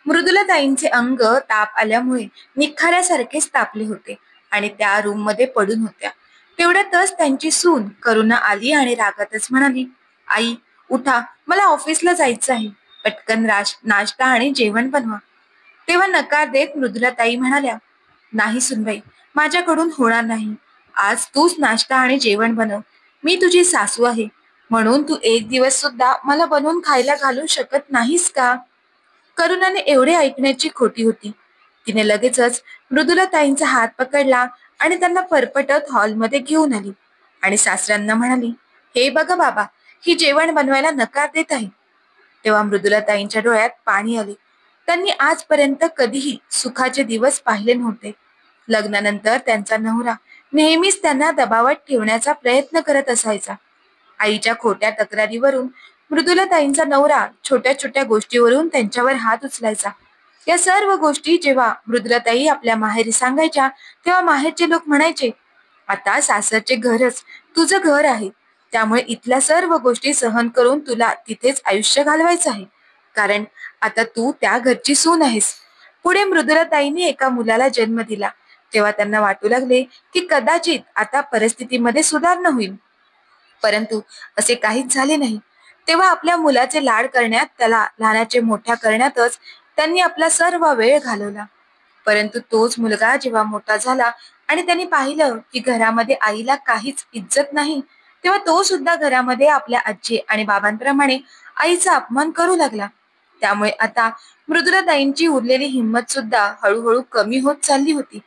मृदुलाताईंचे अंग ताप आल्यामुळे निखाऱ्यासारखेच तापले होते आणि त्या रूम मध्ये पडून होत्या. तेवढ्यातच त्यांची सून करुणा आली आणि रागातच म्हणाली, आई उठा, मला ऑफिसला जायचं आहे. पटकन नाश्ता आणि जेवण बनवा. तेव्हा नकार देत मृदुलाताई म्हणाल्या, नाही सुनबाई, माझ्याकडून होणार नाही. आज तूच नाश्ता आणि जेवण बनव. मी तुझी सासू आहे, म्हणून तू एक दिवस सुद्धा मला बनवून खायला घालू शकत नाहीस का? करुणाने एवढे ऐकण्याची खोटी होती. तिने लगेचच मृदुलाताईंचा हात पकडला आणि त्यांना फरफटत हॉलमध्ये घेऊन आली आणि सासऱ्यांना म्हणाली, हे बघा बाबा, ही जेवण बनवायला नकार देत आहे. तेव्हा मृदुलाताईंच्या डोळ्यात पाणी आले. त्यांनी आजपर्यंत कधीही सुखाचे दिवस पाहिले नव्हते. लग्नानंतर त्यांचा नवरा नेहमीच त्यांना दबावात ठेवण्याचा प्रयत्न करत असायचा. आईच्या खोट्या तक्रारीवरून मृदुलाताईंचा नवरा छोट्या छोट्या गोष्टीवरून त्यांच्यावर हात उचलायचा. या सर्व गोष्टी जेव्हा मृदुलाताई आपल्या माहेरी सांगायच्या, तेव्हा माहेरचे लोक म्हणायचे, आता सासरचे घरच तुझं घर आहे, त्यामुळे इथल्या सर्व गोष्टी सहन करून तुला तिथेच आयुष्य घालवायचं आहे, कारण आता तू त्या घरची सून आहेस. पुढे मृदुलाताईंनी एका मुलाला जन्म दिला. तेव्हा त्यांना वाटू लागले की कदाचित आता परिस्थितीमध्ये सुधारणा होईल, परंतु असे काहीच झाले नाही. तेव्हा आपल्या मुलाचे लाड करण्यात, त्याला लहानाचे मोठ्या करण्यातच त्यांनी आपला सर्व वेळ घालवला. परंतु तोच मुलगा जेव्हा मोठा झाला आणि त्यांनी पाहिलं की घरामध्ये आईला काहीच इज्जत नाही, तेव्हा तो सुद्धा घरामध्ये आपल्या आजी आणि बाबांप्रमाणे आईचा अपमान करू लागला. त्यामुळे आता मृदुलाताईंची उरलेली हिंमत सुद्धा हळूहळू कमी होत चालली होती.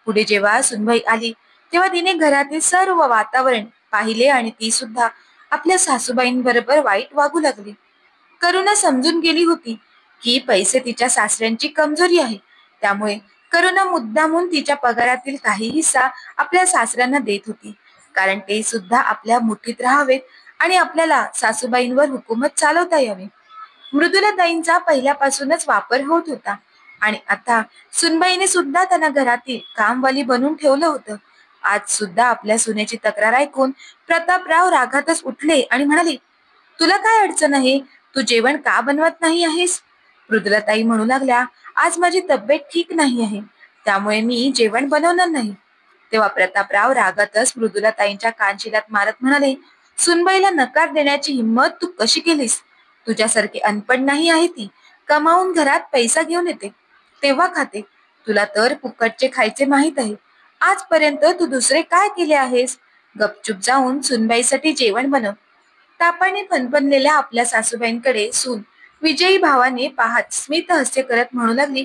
पुढे जेव्हा सुनबाई आली, तेव्हा तिने घरातील सर्व वातावरण पाहिले आणि ती सुद्धा आपल्या सासूबाईंबरोबर वाईट वागू लागली. करुणा समजून गेली होती की पैसे तिच्या सासऱ्यांची कमजोरी आहे, त्यामुळे करुणा मुद्दामून तिच्या पगारातील काही हिस्सा आपल्या सासऱ्यांना देत होती, कारण ते सुद्धा आपल्या मुठीत राहावेत आणि आपल्याला सासूबाईंवर हुकूमत चालवता यावी. मृदुलाताईंचा पहिल्यापासूनच वापर होत होता आणि आता सुनबाईने सुद्धा त्यांना घरातील कामवाली बनवून ठेवलं होतं. आज सुद्धा आपल्या सुनेची तक्रार ऐकून प्रतापराव रागातच उठले आणि म्हणाले, तुला काय अडचण आहे? तू जेवण का बनवत नाही आहेस? मृदुलाताई म्हणू लागल्या, आज माझी तब्येत ठीक नाही आहे, त्यामुळे मी जेवण बनवणार नाही. तेव्हा प्रतापराव रागातच मृदुलाताईंच्या कानशिलात मारत म्हणाले, सुनबाईला नकार देण्याची हिंमत तू कशी केलीस? तुझ्यासारखी अनपढ नाही आहे ती. कमावून घरात पैसा घेऊन येते, तेव्हा खाते. तुला तर फुकटचे खायचे माहीत आहे. आजपर्यंत तू दुसरे काय केले आहेस? गपचूप जाऊन सुनबाईसाठी जेवण बनव. तापाने फणफणलेल्या आपल्या सासूबाईंकडे सून विजयी भावाने पाहत स्मित हास्य करत म्हणू लागली,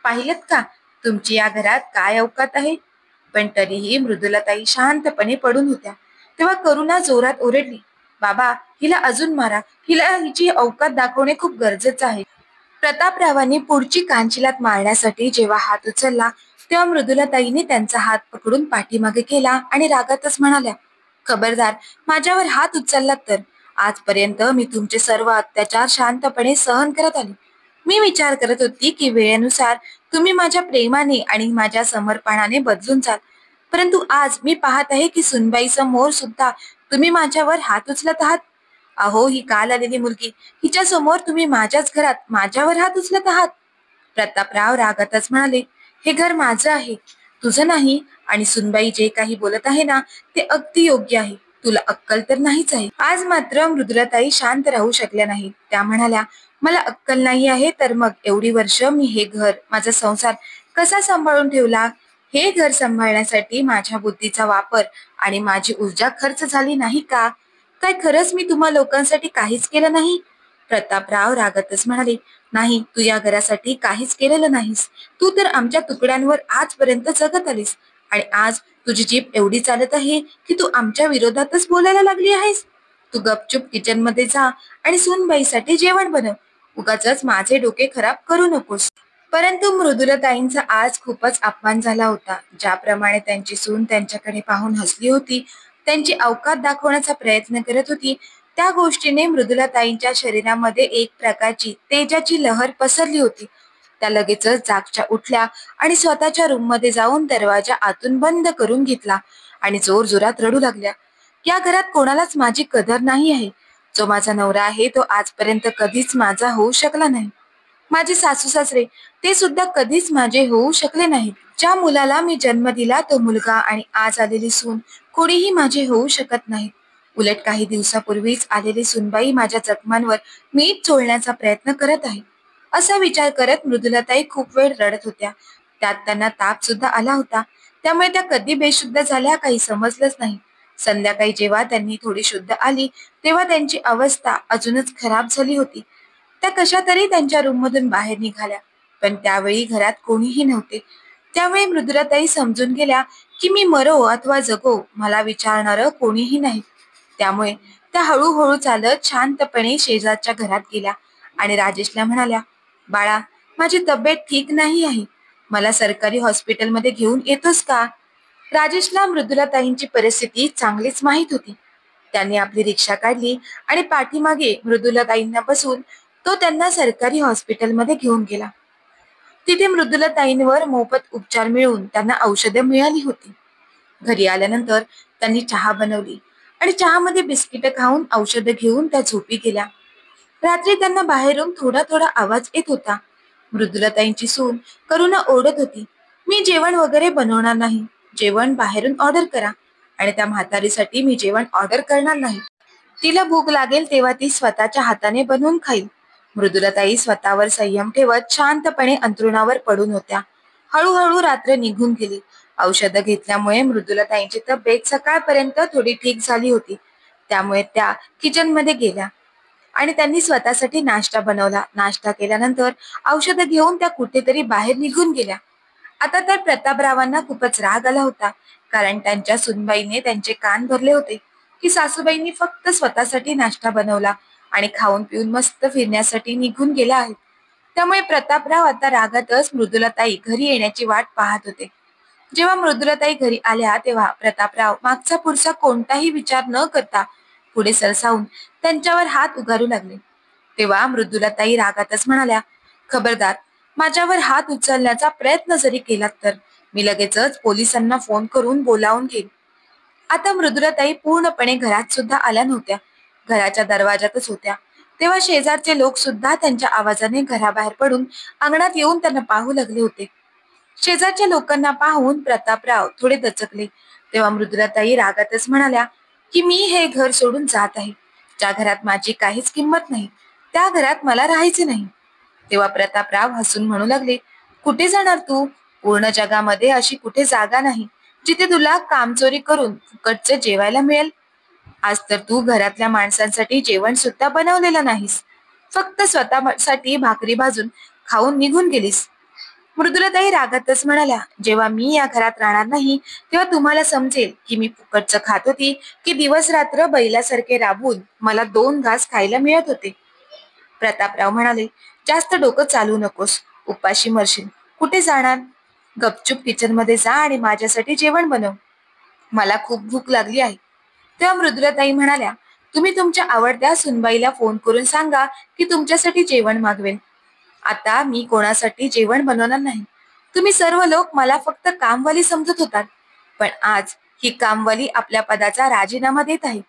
पाहिलत का तुमची या घरात काय अवकात आहे? पण तरीही मृदुलाताई शांतपणे पडून होत्या. तेव्हा करुणा जोरात ओरडली, बाबा, हिला अजून मारा, हिला हिची अवकात दाखवणे खूप गरजेचं आहे. प्रतापरावांनी पुढची कानशिलात मारण्यासाठी जेव्हा हात उचलला, तेव्हा मृदुलाताईने त्यांचा हात पकडून पाठीमागे केला आणि रागातच म्हणाल्या, खबरदार, माझ्यावर हात उचललात तर. आजपर्यंत मी तुमचे सर्व अत्याचार शांतपणे सहन करत आले. मी विचार करत होती की वेळेनुसार तुम्ही माझ्या प्रेमाने आणि माझ्या समर्पणाने बदलून जाल, परंतु आज मी पाहत आहे की सुनबाईसमोर सुद्धा तुम्ही माझ्यावर हात उचलत आहात. अहो, ही काल आलेली मुलगी, हिच्या समोर तुम्ही माझ्याच घरात माझ्यावर हात उचलत आहात. प्रतापराव रागातच म्हणाले, हे घर माझं आहे, तुझं नाही, आणि सुनबाई जे काही बोलत आहे ना, ते अगदी योग्य आहे. तुला अक्कल तर नाहीच आहे. आज मात्र मृदुलाताई शांत राहू शकल्या नाही. त्या म्हणाल्या, मला अक्कल नाही आहे तर मग एवढी वर्ष मी हे घर, माझा संसार कसा सांभाळून ठेवला? हे घर सांभाळण्यासाठी माझ्या बुद्धीचा वापर आणि माझी ऊर्जा खर्च झाली नाही का? काय खरंच मी तुम्हा लोकांसाठी काहीच केलं नाही? प्रतापराव रागातच म्हणाले, नाही, तू या घरासाठी काहीच केलेलं नाहीस. तू तर आमच्या तुकड्यांवर आजपर्यंत जगत आलीस आणि आज तुझी जीभ एवढी चालत आहे की तू आमच्या विरोधातच बोलायला लागली आहेस. तू गपचूप किचन मध्ये जा आणि सूनबाईसाठी जेवण बनव. उगाचच माझे डोके खराब करू नकोस. परंतु मृदुलाताईंचा आज खूपच अपमान झाला होता. ज्याप्रमाणे त्यांची सून त्यांच्याकडे पाहून हसली होती, त्यांची अवकात दाखवण्याचा प्रयत्न करत होती, त्या गोष्टीने मृदुलाताईंच्या शरीरामध्ये एक प्रकारची तेजाची लहर पसरली होती. त्या लगेचच जागच्या उठल्या आणि स्वतःच्या रूम मध्ये जाऊन दरवाजा आतून बंद करून घेतला आणि जोरजोरात रडू लागल्या, या घरात कोणालाच माझी कदर नाही आहे. जो माझा नवरा आहे तो आजपर्यंत कधीच माझा होऊ शकला नाही. माझे सासू सासरे ते सुद्धा कधीच माझे होऊ शकले नाहीत. ज्या मुलाला मी जन्म दिला तो मुलगा आणि आज आलेली सून कोणीही माझे होऊ शकत नाहीत. उलट काही दिवसापूर्वीच आलेली सूनबाई माझ्या जखमांवर मीठ चोळण्याचा प्रयत्न करत आहे. असा विचार करत मृदुलाताई खूप वेळ रडत होत्या. त्यात त्यांना ताप सुद्धा आला होता. त्यामुळे त्या कधी बेशुद्ध झाल्या काही समजलंच नाही. संध्याकाळी जेव्हा त्यांनी थोडी शुद्ध आली तेव्हा त्यांची अवस्था अजूनच खराब झाली होती. त्या कशा तरी त्यांच्या रूममधून बाहेर निघाल्या, पण त्यावेळी घरात कोणीही नव्हते. त्यामुळे मृदुलाताई समजून गेल्या की मी मरो अथवा जगो मला विचारणारं कोणीही नाही. त्यामुळे त्या हळूहळू चालत शांतपणे शेजारच्या घरात गेल्या आणि राजेशला म्हणाल्या, बाळा, माझी तब्येत ठीक नाही आहे. मला सरकारी हॉस्पिटलमध्ये घेऊन येतोस का? राजेशला मृदुलाताईंची परिस्थिती चांगलीच माहीत होती. त्यांनी आपली रिक्षा काढली आणि पाठीमागे मृदुलाताईंना बसून तो त्यांना सरकारी हॉस्पिटलमध्ये घेऊन गेला. तिथे मृदुलाताईंवर मोफत उपचार मिळून त्यांना औषधं मिळाली होती. घरी आल्यानंतर त्यांनी चहा बनवली आणि चहामध्ये बिस्किटं खाऊन औषधं घेऊन त्या झोपी गेल्या. रात्री त्यांना बाहेरून थोडा थोडा आवाज येत होता. मृदुलाताईंची सून करुणा ओरडत होती, मी जेवण वगैरे बनवणार नाही. जेवण बाहेरून ऑर्डर करा. आणि त्या म्हातारीसाठी मी जेवण ऑर्डर करणार नाही. तिला भूक लागेल तेव्हा ती स्वतःच्या हाताने बनवून खाईल. मृदुलाताई स्वतःवर संयम ठेवत शांतपणे अंथरुणावर पडून होत्या. हळूहळू रात्र निघून गेली. औषधं घेतल्यामुळे मृदुलाताईंची तब्येत सकाळपर्यंत थोडी ठीक झाली होती. त्यामुळे त्या किचनमध्ये गेल्या आणि त्यांनी स्वतःसाठी नाश्ता बनवला. नाश्ता केल्यानंतर औषधं घेऊन त्या कुठेतरी बाहेर निघून गेल्या. आता तर प्रतापरावांना खूपच राग आला होता, कारण त्यांच्या सुनबाईने त्यांचे कान भरले होते की सासूबाईंनी फक्त स्वतःसाठी नाश्ता बनवला आणि खाऊन पिऊन मस्त फिरण्यासाठी निघून गेल्या आहेत. त्यामुळे प्रतापराव आता रागातच मृदुलाताई घरी येण्याची वाट पाहत होते. जेव्हा मृदुलाताई घरी आल्या तेव्हा प्रतापराव मागचा पुढचा कोणताही विचार न करता पुढे सरसावून त्यांच्यावर हात उगारू लागले. तेव्हा मृदुलाताई रागातच म्हणाल्या, खबरदार, माझ्यावर हात उचलण्याचा प्रयत्न जरी केलात तर मी लगेचच पोलिसांना फोन करून बोलावून घेईन. आता मृदुलाताई पूर्णपणे घरात सुद्धा आल्या नव्हत्या. घराच्या दरवाजातच होत्या. तेव्हा शेजारचे लोक सुद्धा त्यांच्या आवाजाने घराबाहेर पडून अंगणात येऊन त्यांना पाहू लागले होते. शेजारच्या लोकांना पाहून प्रतापराव थोडे दचकले. तेव्हा मृदुलाताई रागातच म्हणाल्या की मी हे घर सोडून जात आहे. ज्या घरात माझी काहीच किंमत नाही त्या घरात मला राहायचे नाही. तेव्हा प्रतापराव हसून म्हणू लागले, कुठे जाणार तू? पूर्ण जगामध्ये अशी कुठे जागा नाही जिथे तुला कामचोरी करून फुकटचे जेवायला मिळेल. आज तर तू घरातल्या माणसांसाठी जेवण सुद्धा बनवलेलं नाहीस. फक्त स्वतःसाठी भाकरी भाजून खाऊन निघून गेलीस. मृदुलाताई रागातच म्हणाल्या, जेव्हा मी या घरात राहणार नाही तेव्हा तुम्हाला समजेल की मी फुकटचं खात होती की दिवस रात्र बैलासारखे राबून मला 2 घास खायला मिळत होते. प्रतापराव म्हणाले, जास्त डोकं चालू नकोस, उपाशी मरशील. कुठे जाणार? गपचूप किचनमध्ये जा आणि माझ्यासाठी जेवण बनव. मला खूप भूक लागली आहे. तेव्हा मृदुलाताई म्हणाल्या, तुम्ही तुमच्या आवडत्या सुनबाईला फोन करून सांगा की तुमच्यासाठी जेवण मागवेल. आता मी कोणासाठी जेवण बनवणार नाही. तुम्ही सर्व लोक मला फक्त कामवाली समजत होतात, पण आज ही कामवाली आपल्या पदाचा राजीनामा देत आहे.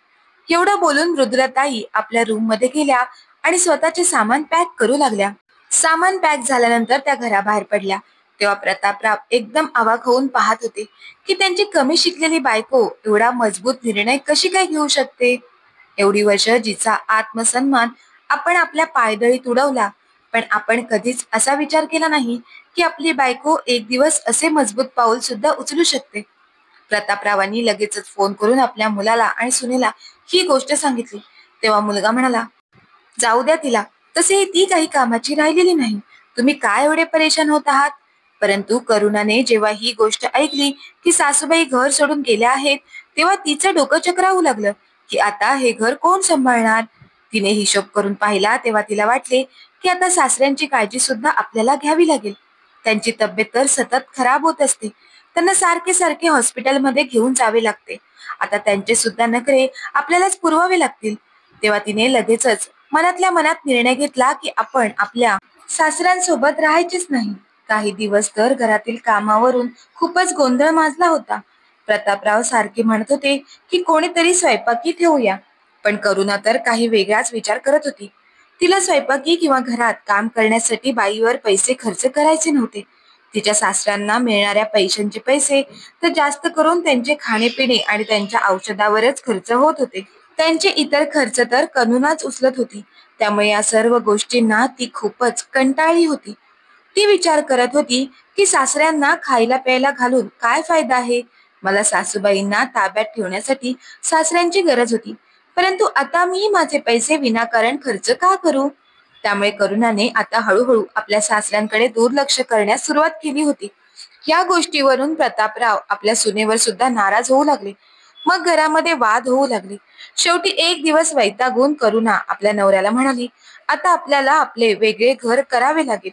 एवढं बोलून मृदुलाताई आपल्या रूममध्ये गेल्या आणि स्वतःचे सामान पॅक करू लागल्या. सामान पॅक झाल्यानंतर त्या घराबाहेर पडल्या. तेव्हा प्रतापराव एकदम अवाक होऊन पाहत होते की त्यांची कमी शिकलेली बायको एवढा मजबूत निर्णय कशी काय घेऊ शकते. एवढी वर्ष जिचा आत्मसन्मान आपण आपल्या पायदळीत उडवला, पण आपण कधीच असा विचार केला नाही की आपली बायको एक दिवस असे मजबूत पाऊल सुद्धा उचलू शकते. प्रतापरावांनी लगेचच फोन करून आपल्या मुलाला आणि सुनेला ही गोष्ट सांगितली. तेव्हा मुलगा म्हणाला, जाऊ द्या तिला, तसे ती काही कामाची राहिलेली नाही. तुम्ही काय एवढे परेशान होत आहात? परंतु करुणाने जेव्हा ही गोष्ट ऐकली की सासूबाई घर सोडून गेल्या आहेत तेव्हा तिचं डोकं चक्रावू लागलं की आता हे घर कोण सांभाळणार. तिने हिशोब करून पाहिला तेव्हा तिला वाटले की आता सासऱ्यांची काळजी सुद्धा आपल्याला घ्यावी लागेल. त्यांची तब्येत तर सतत खराब होत असते. त्यांना सारखे सारखे हॉस्पिटलमध्ये घेऊन जावे लागते. आता त्यांचे सुद्धा नखरे आपल्यालाच पुरवावे लागतील. तेव्हा तिने लगेचच मनातल्या मनात निर्णय घेतला की आपण आपल्या सासऱ्यांसोबत राहायचेच नाही. काही दिवस तर घरातील कामावरून खूपच गोंधळ माजला होता. प्रतापराव सारखे म्हणत होते की कोणीतरी स्वयंपाकी ठेवूया, पण करुणा तर काही वेगळाच विचार करत होती. तिला स्वयंपाकी किंवा घरात काम करण्यासाठी बाईवर पैसे खर्च करायचे नव्हते. तिच्या सासऱ्यांना मिळणाऱ्या पैशांचे पैसे तर जास्त करून त्यांचे खाणेपिणे आणि त्यांच्या औषधावरच खर्च होत होते. त्यांचे इतर खर्च तर करूनच उचलत होती. त्यामुळे या सर्व गोष्टींना ती खूपच कंटाळली होती. ती विचार करत होती की सासऱ्यांना खायला प्यायला घालून काय फायदा आहे. मला सासूबाईंना ताब्यात ठेवण्यासाठी सासऱ्यांची गरज होती, परंतु आता मी माझे पैसे विनाकारण खर्च का करू. त्यामुळे करुणाने आता हळूहळू आपल्या सासऱ्यांकडे दुर्लक्ष करण्यास सुरुवात केली होती. या गोष्टीवरून प्रतापराव आपल्या सुनेवर सुद्धा नाराज होऊ लागले. मग घरामध्ये वाद होऊ लागले. शेवटी एक दिवस वैतागून करुणा आपल्या नवऱ्याला म्हणाली, आता आपल्याला आपले वेगळे घर करावे लागेल.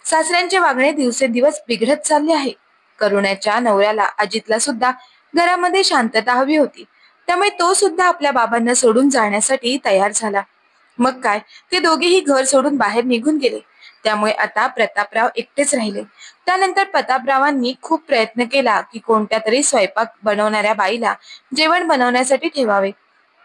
सासऱ्यांचे वागणे दिवसेंदिवस बिघडत चालले आहे. करुणाच्या नवऱ्याला अजितला सुद्धा घरामध्ये शांतता हवी होती. त्यामुळे तो सुद्धा आपल्या बाबांना सोडून जाण्यासाठी तयार झाला. मग काय, ते दोघेही घर सोडून बाहेर निघून गेले. त्यामुळे आता प्रतापराव एकटेच राहिले. त्यानंतर प्रतापरावांनी खूप प्रयत्न केला की कोणत्या तरी स्वयंपाक बनवणाऱ्या बाईला जेवण बनवण्यासाठी ठेवावे,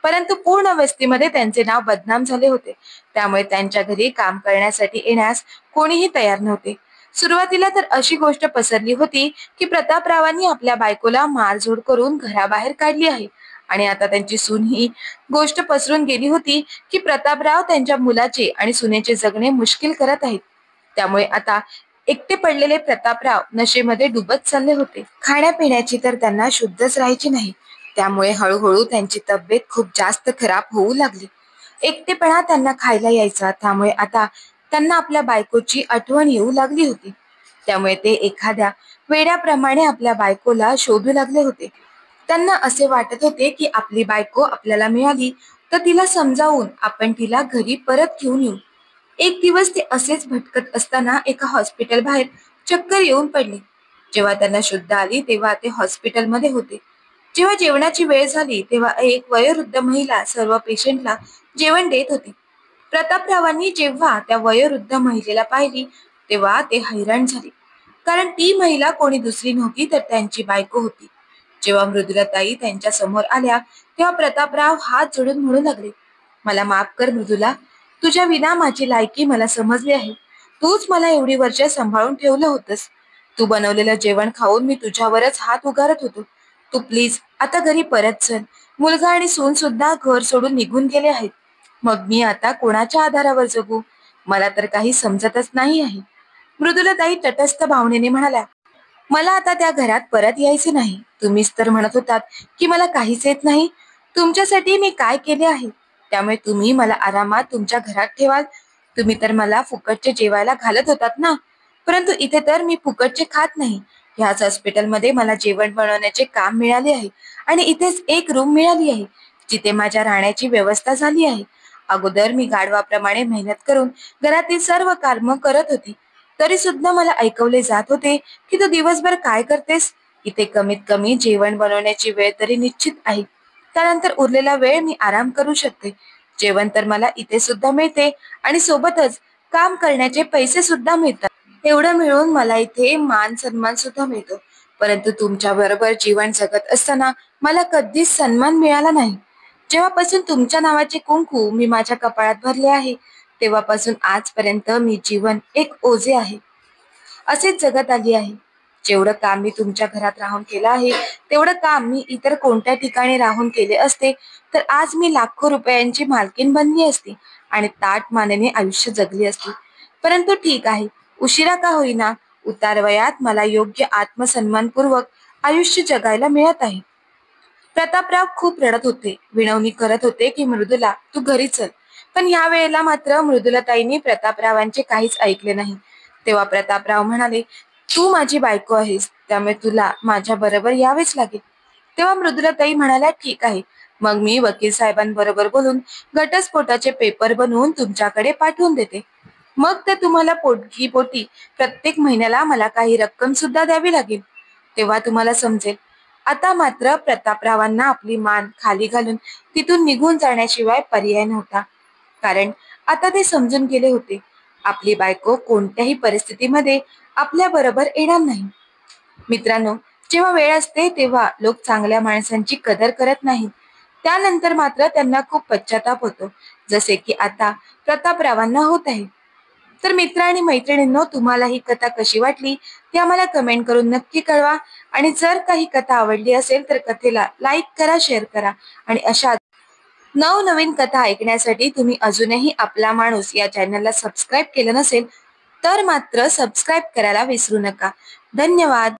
परंतु पूर्ण वस्तीमध्ये त्यांचे नाव बदनाम झाले होते. त्यामुळे त्यांच्या घरी काम करण्यासाठी येण्यास कोणीही तयार नव्हते. सुरुवातीला तर अशी गोष्ट पसरली होती की प्रतापरावांनी आपल्या बायकोला मारझोड करून घराबाहेर काढली आहे. आणि आता त्यांची सून ही गोष्ट पसरून गेली होती की प्रतापराव त्यांच्या मुलाचे आणि सुनेचे जगणे मुश्किल करत आहेत. त्यामुळे आता एकटे पडलेले प्रतापराव नशेमध्ये डुबत चालले होते. खाण्यापिण्याची तर त्यांना शुद्धच राहायची नाही. त्यामुळे हळूहळू त्यांची तब्येत खूप जास्त खराब होऊ लागली. एकटेपणा त्यांना खायला यायचा. त्यामुळे आता त्यांना आपल्या बायकोची आठवण येऊ लागली होती. त्यामुळे ते एखाद्या वेड्याप्रमाणे आपल्या बायकोला शोधू लागले होते. त्यांना असे वाटत होते की आपली बायको आपल्याला मिळाली तर तिला समजावून आपण तिला घरी परत घेऊन येऊ. एक दिवस ते असेच भटकत असताना एका हॉस्पिटल बाहेर चक्कर येऊन पडले. जेव्हा त्यांना शुद्ध आली तेव्हा ते हॉस्पिटलमध्ये होते. जेव्हा जेवणाची वेळ झाली तेव्हा एक वयोवृद्ध महिला सर्व पेशंटला जेवण देत होती. प्रतापरावांनी जेव्हा त्या वयोवृद्ध महिलेला पाहिली तेव्हा ते हैराण झाले, कारण ती महिला कोणी दुसरी नव्हती तर त्यांची बायको होती. जेव्हा मृदुलाताई त्यांच्या समोर आल्या तेव्हा प्रतापराव हात जोडून म्हणू लागले, मला माफ कर मृदुला, तुझ्या विना माझी लायकी मला समजली आहे. तूच मला एवढी वर्ष सांभाळून ठेवलं होतंस. तू बनवलेलं जेवण खाऊन मी तुझ्यावरच हात उगारत होतो. तू प्लीज आता घरी परत चल. मुलगा आणि सून सुद्धा घर सोडून निघून गेले आहेत. मग मी आता कोणाच्या आधारावर जगू? मला तर काही समजतच नाही आहे. मृदुलाताई तटस्थ भावनेने म्हणाल्या, मला आता त्या घरात परत यायचे नाही. तुम्हीच तर म्हणत होतात की मला काहीच येत नाही. तुमच्यासाठी मी काय केले आहे? त्यामुळे तुम्ही मला आरामात तुमच्या घरात ठेवाल. तुम्ही तर मला फुकटचे जेवायला घालत होतात ना, परंतु इथे तर मी फुकटचे खात नाही. ह्याच हॉस्पिटलमध्ये मला जेवण बनवण्याचे काम मिळाले आहे आणि इथेच एक रूम मिळाली आहे जिथे माझ्या राहण्याची व्यवस्था झाली आहे. अगोदर मी गाढवाप्रमाणे मेहनत करून घरातील सर्व कामं करत होती, तरी सुद्धा मला ऐकवले जात होते की तू दिवसभर काय करतेस? इथे कमीत कमी जेवण बनवण्याची वेळ तरी निश्चित आहे. त्यानंतर उरलेला वेळ मी आराम करू शकते. जेवण तर मला इथे सुद्धा मिळते आणि सोबतच काम करण्याचे पैसे सुद्धा मिळतात. एवढं मिळून मला इथे मान सन्मान सुद्धा मिळतो. परंतु तुमच्या बरोबर जीवन जगत असताना मला कधीच सन्मान मिळाला नाही. जेव्हापासून तुमच्या नावाचे कुंकू मी माझ्या कपाळात भरले आहे तेव्हापासून आजपर्यंत मी जीवन एक ओझे आहे असेच जगत आली आहे. जेवढं काम मी तुमच्या घरात राहून केलं आहे तेवढं काम मी इतर कोणत्या ठिकाणी राहून केले असते तर आज मी लाखो रुपयांची मालकीण बनली असती आणि ताठ मानेने आयुष्य जगली असती. परंतु ठीक आहे, उशिरा का होईना उतार वयात मला योग्य आत्मसन्मानपूर्वक आयुष्य जगायला मिळत आहे. प्रतापराव खूप रडत होते. विनवणी करत होते की मृदुला तू घरी चल. पण या वेळेला मात्र मृदुलाताईंनी प्रतापरावांचे काहीच ऐकले नाही. तेव्हा प्रतापराव म्हणाले, तू माझी बायको आहेस, त्यामुळे तुला माझ्या बरोबर यावेच लागेल. तेव्हा मृदुलाताई म्हणाल्या, ठीक आहे, मग मी वकील साहेबांबरोबर बोलून घटस्फोटाचे पेपर बनवून तुमच्याकडे पाठवून देते. मग तर तुम्हाला पोटगी पोटी प्रत्येक महिन्याला मला काही रक्कम सुद्धा द्यावी लागेल. तेव्हा तुम्हाला समजेल. आता मात्र प्रतापरावांना आपली मान खाली घालून तिथून निघून जाण्याशिवाय पर्याय नव्हता. कारण आता ते समजून गेले होते, आपली बायको कोणत्याही परिस्थितीमध्ये आपल्या बरोबर येणार नाही. मित्रांनो, जेव्हा वेळ असते तेव्हा लोक चांगल्या माणसांची कदर करत नाहीत. त्यानंतर मात्र त्यांना खूप पश्चाताप होतो. जसे की आता प्रतापरावांना होत आहे. तर मित्र आणि मैत्रिणींनो, तुम्हाला ही कथा कशी वाटली ते आम्हाला कमेंट करून नक्की कळवा. आणि जर काही कथा आवडली असेल तर कथेला लाईक करा, शेअर करा. आणि अशा नवनवीन कथा ऐकण्यासाठी तुम्ही अजूनही आपला माणूस या चॅनलला सबस्क्राईब केलं नसेल तर मात्र सबस्क्राईब करायला विसरू नका. धन्यवाद.